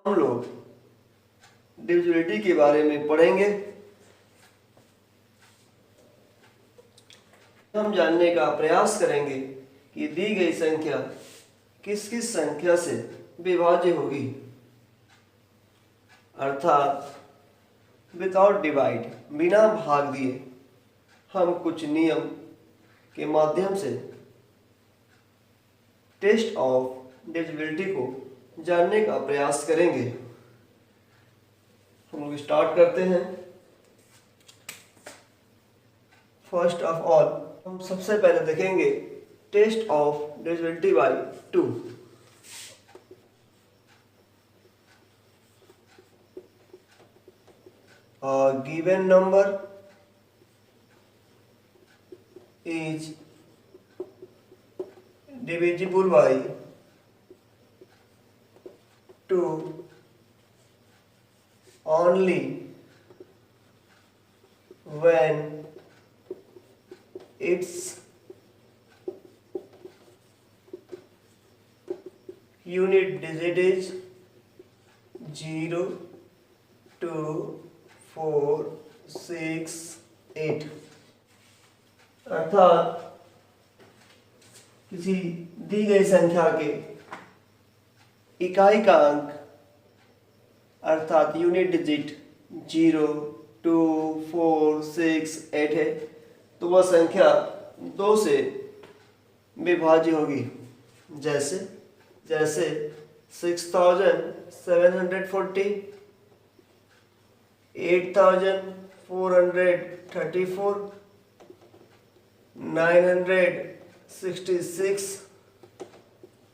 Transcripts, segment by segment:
हम लोग डिविजिबिलिटी के बारे में पढ़ेंगे। हम जानने का प्रयास करेंगे कि दी गई संख्या किस किस संख्या से विभाज्य होगी, अर्थात विदाउट डिवाइड, बिना भाग दिए हम कुछ नियम के माध्यम से टेस्ट ऑफ डिविजिबिलिटी को जानने का प्रयास करेंगे। हम लोग स्टार्ट करते हैं। फर्स्ट ऑफ ऑल हम सबसे पहले देखेंगे test of divisibility by 2। A given number is divisible by 2 only when its unit digit is 0, 2, 4, 6, 8। अर्थात किसी दी गई संख्या के इकाई का अंक अर्थात यूनिट डिजिट 0, 2, 4, 6, 8 है, तो वह संख्या 2 से विभाज्य होगी। जैसे 6740, 8434, 966,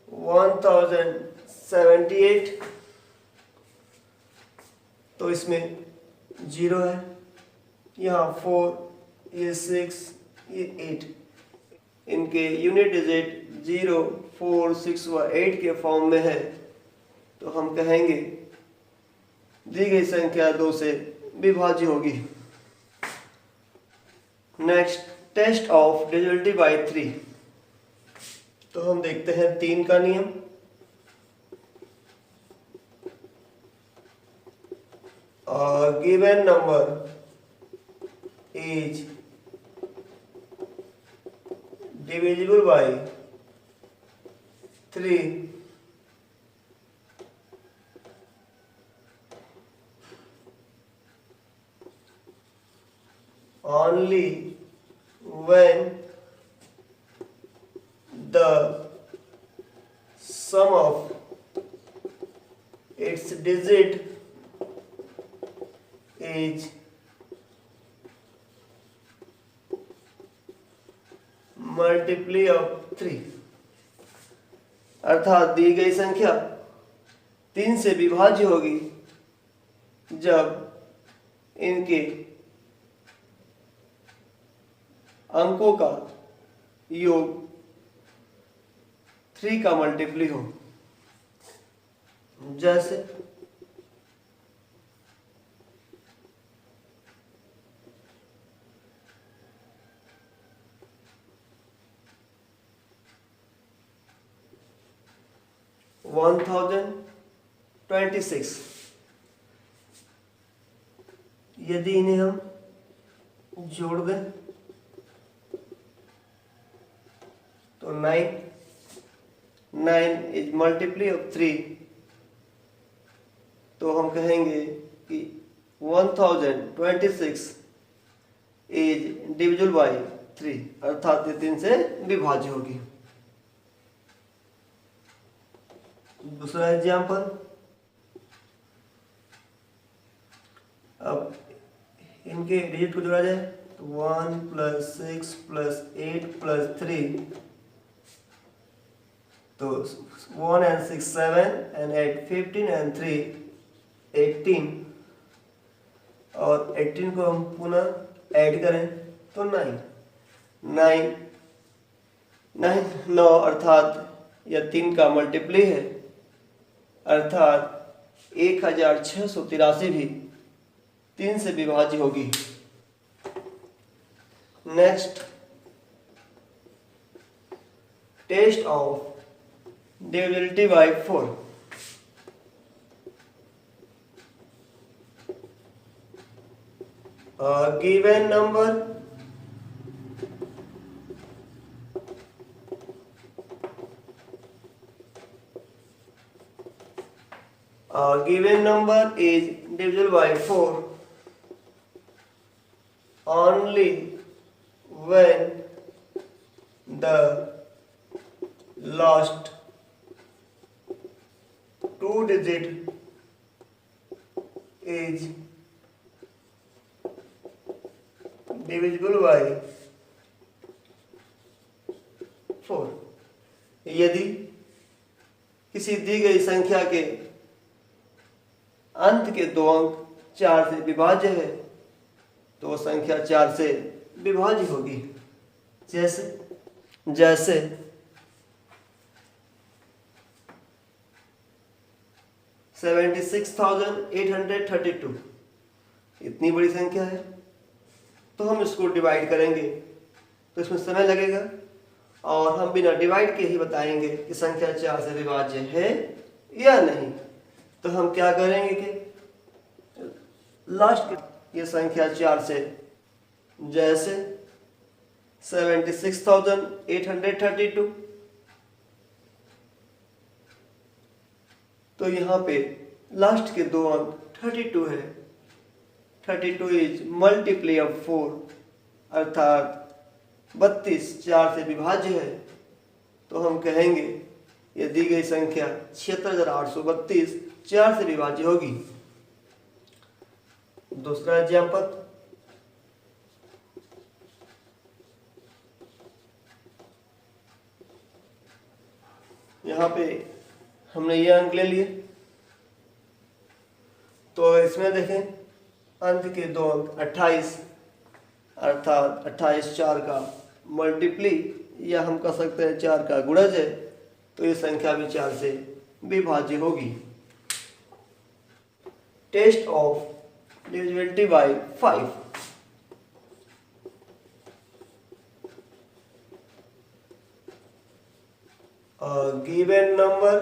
1078। तो इसमें 0 है, यहाँ 4, ये 6, ये 8। इनके यूनिट डिजिट 0, 4, 6 व 8 के फॉर्म में है, तो हम कहेंगे दी गई संख्या 2 से विभाज्य होगी। Next test of divisibility by 3। तो हम देखते हैं 3 का नियम। Given number is divisible by 3 only when the sum of its digit is multiply of 3। अर्थात दी गई संख्या 3 से विभाज्य होगी जब इनके अंकों का योग 3 का मल्टीप्ली हो। जैसे 1026, यदि इन्हें हम जोड़ दें तो 9 इज मल्टीप्ली ऑफ 3, तो हम कहेंगे कि 1026 इज डिविजिबल बाय 3, अर्थात ये 3 से विभाज्य होगी। दूसरा एग्जाम्पल, अब इनके डिजिट को जोड़ा जाए तो 1 + 6 + 8 + 3, तो 1 and 6 7 and 8 15 and 3 18, और 18 को हम पुनः ऐड करें तो 9 अर्थात यह 3 का मल्टीप्ली है, अर्थात 1683 भी 3 से विभाज्य होगी। Next test of divisibility by 4। A given number is divisible by 4 only when the last two digit is divisible by 4। यदि किसी दी गई संख्या के अंत के दो अंक 4 से विभाज्य है तो वो संख्या 4 से विभाज्य होगी। जैसे 76,832 इतनी बड़ी संख्या है तो हम इसको डिवाइड करेंगे तो इसमें समय लगेगा और हम बिना डिवाइड के ही बताएंगे कि संख्या 4 से विभाज्य है या नहीं। तो हम क्या करेंगे कि लास्ट ये संख्या 4 से, जैसे 76,832 तो यहाँ पे लास्ट के दो अंक 32 है। 32 इज मल्टीप्लाई ऑफ 4 अर्थात 32 4 से विभाज्य है। तो हम कहेंगे ये दी गई संख्या 76,832 4 से विभाज्य होगी। दूसरा एग्जाम्पल, यहाँ पे हमने ये अंक ले लिए तो इसमें देखें अंत के दो अंक 28 अर्थात 28 4 का मल्टीप्ली या हम कह सकते हैं 4 का गुणज है तो ये संख्या भी 4 से विभाज्य होगी। Test of divisibility by 5। A given number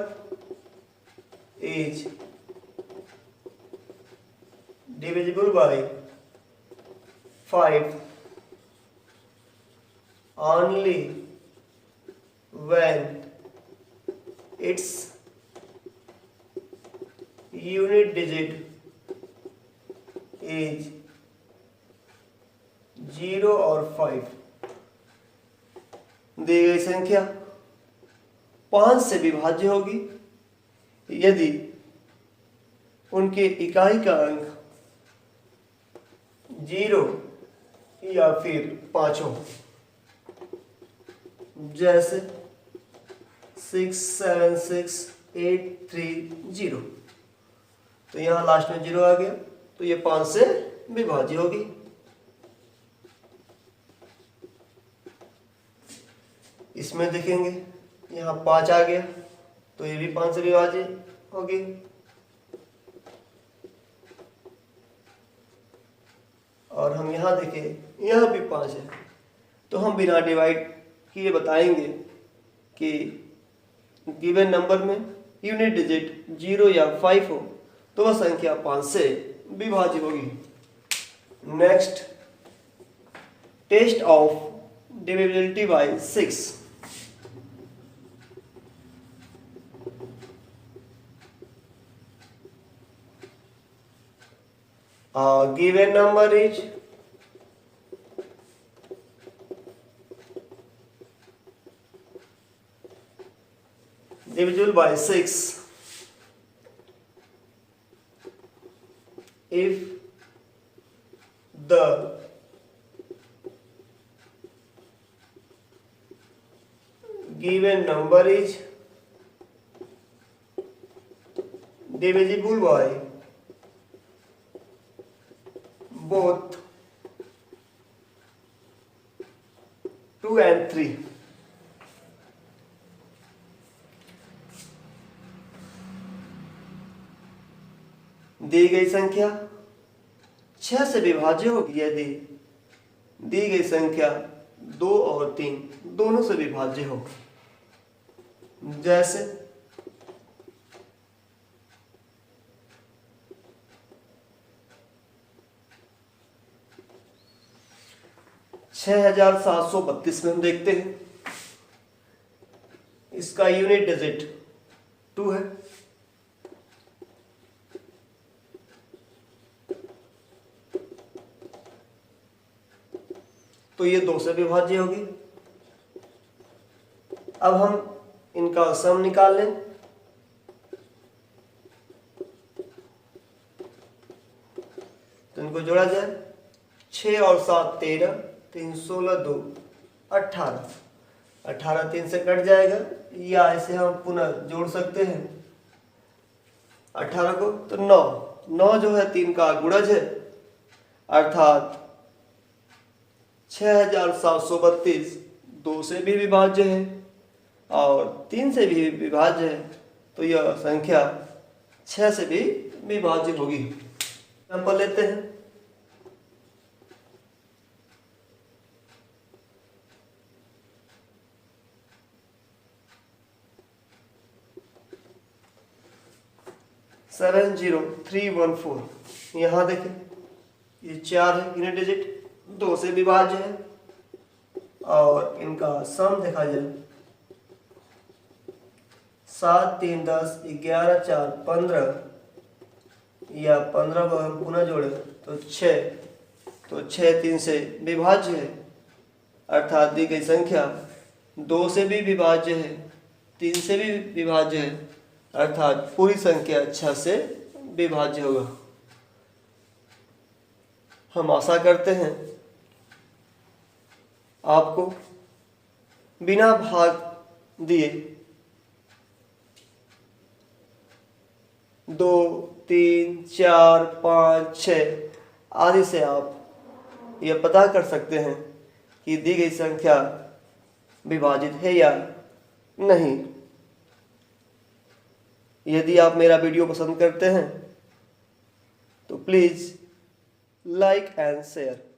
is divisible by 5 only when its unit digit is 0 और 5। दी गई संख्या 5 से विभाज्य होगी यदि उनके इकाई का अंक 0 या फिर 5 हो। जैसे 676830 तो यहाँ लास्ट में 0 आ गया तो ये 5 से विभाज्य होगी। इसमें देखेंगे यहाँ 5 आ गया तो ये भी 5 से विभाज्य होगी। और हम यहाँ देखें यहाँ भी 5 है तो हम बिना डिवाइड किए बताएंगे कि गिवन नंबर में यूनिट डिजिट 0 या 5 हो तो वह संख्या 5 से विभाज्य होगी। Next, test of divisibility by 6। Given number is divisible by 6 if the given number is divisible by both 2 and 3। दी गई संख्या 6 से विभाज्य होगी यदि दी गई संख्या 2 और 3 दोनों से विभाज्य हो। जैसे 766830 6732 में हम देखते हैं इसका यूनिट डिजिट 2 है। तो ये 2 से विभाज्य होगी। अब हम इनका सम निकाल लें। तो इनको जोड़ा जाए, 6 और 7 13, 3 16 2 18, 18 3 से कट जाएगा, या इसे हम पुनः जोड़ सकते हैं 18 को। तो 9 जो है 3 का गुणज है, अर्थात 6732 2 से भी विभाज्य है और 3 से भी विभाज्य है। तो यह संख्या 6 से भी विभाज्य होगी। एग्जाम्पल लेते हैं। सेवन 0 3 1 4। यहाँ देखें, ये 4 है यूनिट डिजिट, 2 से विभाज्य है और इनका सम देखा जाए, 7 3 10 11 4 15, या 15 को हम पुनः जोड़े तो 6, तो 6 3 से विभाज्य है, अर्थात दी गई संख्या 2 से भी विभाज्य है, 3 से भी विभाज्य है, अर्थात पूरी संख्या 6 से विभाज्य होगा। हम आशा करते हैं आपको बिना भाग दिए 2 3 4 5 6 आदि से आप यह पता कर सकते हैं कि दी गई संख्या विभाजित है या नहीं। यदि आप मेरा वीडियो पसंद करते हैं तो प्लीज़ लाइक एंड शेयर।